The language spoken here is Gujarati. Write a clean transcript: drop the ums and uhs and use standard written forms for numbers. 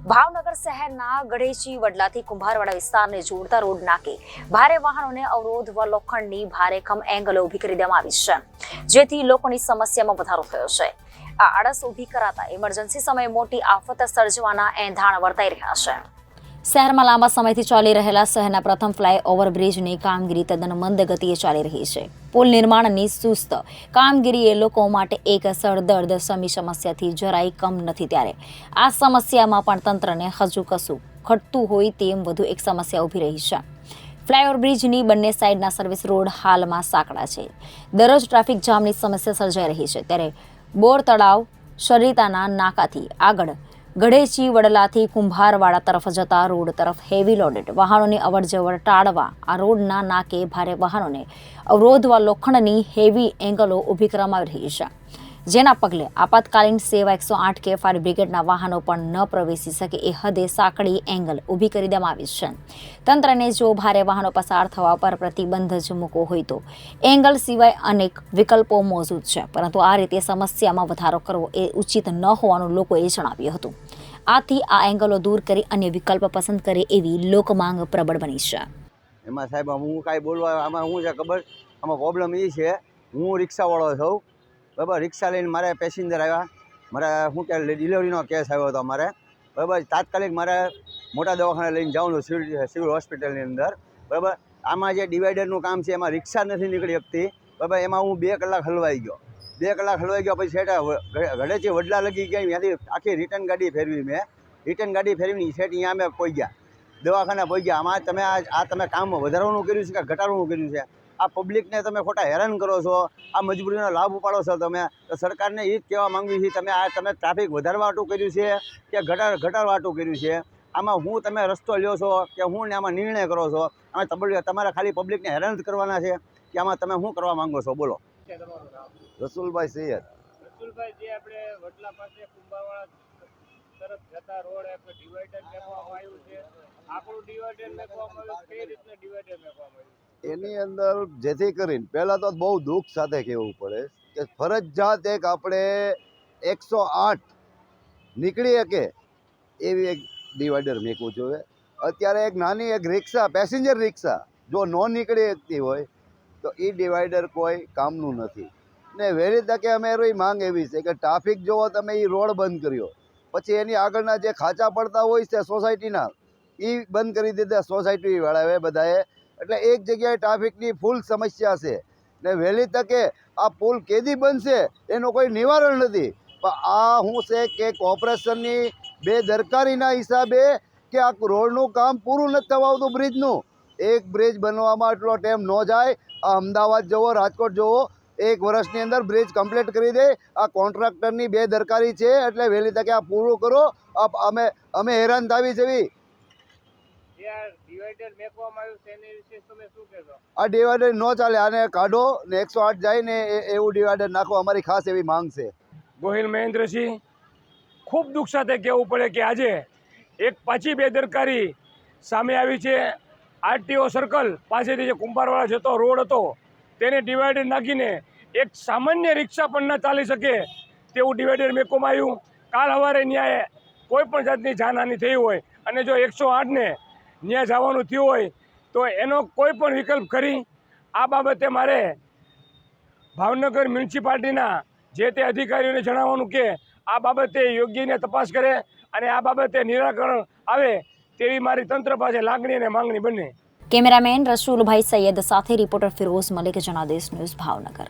ભાવનગર શહેરના ગઢેચી વડલાથી કુંભારવાડા વિસ્તારને જોડતા રોડ નાકે ભારે વાહનોને અવરોધવા લોખંડની ભારેખમ એંગલો ઊભી કરી દેવામાં આવી છે, જેથી લોકોની સમસ્યામાં વધારો થયો છે। આ આડસ ઊભી કરાતા ઇમરજન્સી સમયે મોટી આફત સર્જવાના એંધાણ વર્તાઈ રહ્યા છે। શહેરમાં લાંબા સમયથી ચાલી રહેલા શહેરના પ્રથમ ફ્લાય ઓવરબ્રિજની કામગીરી તદ્દન મંદ ગતિએ ચાલી રહી છે। પુલ નિર્માણની સુસ્ત કામગીરી એ લોકો માટે એક સરદર્દ સમી સમસ્યાથી જરાય કમ નથી, ત્યારે આ સમસ્યામાં પણ તંત્રને હજુ કશું ખટતું હોય તેમ વધુ એક સમસ્યા ઊભી રહી છે। ફ્લાયઓવર બ્રિજની બંને સાઈડના સર્વિસ રોડ હાલમાં સાંકડા છે। દરરોજ ટ્રાફિક જામની સમસ્યા સર્જાઈ રહી છે, ત્યારે બોર તળાવ શરીતાના નાકાથી આગળ ગઢેચી વડલાથી કુંભારવાડા તરફ જતા રોડ તરફ હેવી લોડેડ વાહનોની અવરજવર ટાળવા આ રોડના નાકે ભારે વાહનોને અવરોધવા લોખંડની હેવી એંગલો ઊભી કરવામાં આવી રહી છે, જેના પગલે આપાતકાલીન સેવા 108 કે ફાયર બ્રિગેડના વાહનો પણ ન પ્રવેશી શકે એ હદે સાંકડી એંગલ ઊભી કરી દેવામાં આવી છે। તંત્રને જો ભારે વાહનો પસાર થવા પર પ્રતિબંધ જ મૂકવો હોય તો એંગલ સિવાય અનેક વિકલ્પો મોજૂદ છે, પરંતુ આ રીતે સમસ્યામાં વધારો કરવો એ ઉચિત ન હોવાનું લોકોએ જણાવ્યું હતું। આથી આ એંગલો દૂર કરી અન્ય વિકલ્પ પસંદ કરે એવી લોકમાંગ પ્રબળ બની છે। એમાં સાહેબ હું કાંઈ બોલવા આમાં શું છે ખબર, આમાં પ્રોબ્લેમ એ છે, હું રિક્ષાવાળો છું બરાબર। રિક્ષા લઈને મારે પેસેન્જર આવ્યા, મારે શું કે ડિલિવરીનો કેસ આવ્યો હતો મારે બરાબર। તાત્કાલિક મારે મોટા દવાખાને લઈને જવાનું સિવિલ હોસ્પિટલની અંદર બરાબર। આમાં જે ડિવાઈડરનું કામ છે એમાં રિક્ષા નથી નીકળી શકતી બરાબર। એમાં હું 2 કલાક હલવાઈ ગયો, 2 કલાક હલવાઈ ગયો પછી સેટ ગઢેચી વડલા લગી ગયા, ત્યાંથી આખી રિટર્ન ગાડી ફેરવી મેં, રિટર્ન ગાડી ફેરવીને સેટ અહીંયા અમે પહોંચ્યા, દવાખાના પહોંચ્યા। આમાં તમે આ તમે કામ વધારવાનું કર્યું છે કે ઘટાડવાનું કર્યું છે? આ પબ્લિકને તમે ખોટા હેરાન કરો છો, આ મજબૂરીનો લાભ ઉપાડો છો તમે। તો સરકારને એ જ કહેવા માંગુ છું, તમે ટ્રાફિક વધારવા હાટું કર્યું છે કે ઘટાડવા હાટું કર્યું છે? આમાં હું તમે રસ્તો લ્યો છો કે હું ને આમાં નિર્ણય કરો છો? આમાં તમારે ખાલી પબ્લિકને હેરાન જ કરવાના છે કે આમાં તમે શું કરવા માંગો છો? બોલો। રસુલભાઈ સૈયદ। રસુલભાઈ, જે આપણે વડલા પાસે કુંભારવાડા તરફ જતા રોડ એક ડિવાઈડર મેકવામાં આવ્યું છે, આપણું ડિવાઈડર મેકવામાં આવ્યું, કઈ રીતના ડિવાઈડર મેકવામાં આવ્યું? એની અંદર જેથી કરીને પહેલાં તો બહુ દુઃખ સાથે કહેવું પડે કે ફરજિયાત એક આપણે 108 નીકળી શકે એવી એક ડિવાઈડર મેકવું જોઈએ। અત્યારે એક નાની એક રિક્ષા, પેસેન્જર રિક્ષા જો ન નીકળી શકતી હોય તો એ ડિવાઈડર કોઈ કામનું નથી ને વહેલી તકે અમારી માંગ એવી છે કે ટ્રાફિક જોવો તમે એ રોડ બંધ કર્યો, પછી એની આગળના જે ખાંચા પડતા હોય છે સોસાયટીના એ બંધ કરી દીધા સોસાયટીવાળાએ બધાએ, એટલે એક જગ્યાએ ટ્રાફિકની ફૂલ સમસ્યા છે ને વહેલી તકે આ પુલ કેદી બનશે એનું કોઈ નિવારણ નથી। પણ આ શું છે કે કોર્પોરેશનની બેદરકારીના હિસાબે કે આ રોડનું કામ પૂરું નથી થવાતું, બ્રિજનું એક બ્રિજ બનવામાં એટલો ટાઈમ ન જાય। આ અમદાવાદ જવો, રાજકોટ જવો, 1 વર્ષની અંદર બ્રિજ કમ્પ્લીટ કરી દે। આ કોન્ટ્રાક્ટરની બેદરકારી છે, એટલે વહેલી તકે આ પૂરું કરો। અમે હેરાન થાવી જવી। ડિવાઈડર મેકવામાં આવ્યું છે એની વિશે તમે શું કહેશો? આ ડિવાઈડર ન ચાલે, આને કાઢો ને 108 જાય ને એવું ડિવાઈડર નાખો, અમારી ખાસ એવી માંગ છે। ગોહિલ મહેન્દ્રસિંહ, ખૂબ દુઃખ સાથે કહેવું પડે કે આજે એક પાછી બેદરકારી સામે આવી છે। આરટીઓ સર્કલ પાસેથી જે કુંભારવાડા જતો રોડ હતો તેને ડિવાઈડર નાખીને એક સામાન્ય રિક્ષા પણ ન ચાલી શકે તેવું ડિવાઈડર મેકવામાં આવ્યું। કાલ સવારે ન્યાય કોઈ પણ જાતની જાનહાનિ થઈ હોય અને જો 108ને ન્યાય જવાનું થયું હોય તો એનો કોઈ પણ વિકલ્પ કરી આ બાબતે મારે ભાવનગર મ્યુનિસિપાલિટીના જે તે અધિકારીઓને જણાવવાનું કે આ બાબતે યોગ્યને તપાસ કરે અને આ બાબતે નિરાકરણ આવે તેવી મારી તંત્ર પાસે લાગણી અને માંગણી બંને। કેમેરામેન રસુલભાઈ સૈયદ સાથે રિપોર્ટર ફિરોઝ મલિક, જનાદેશ ન્યૂઝ, ભાવનગર।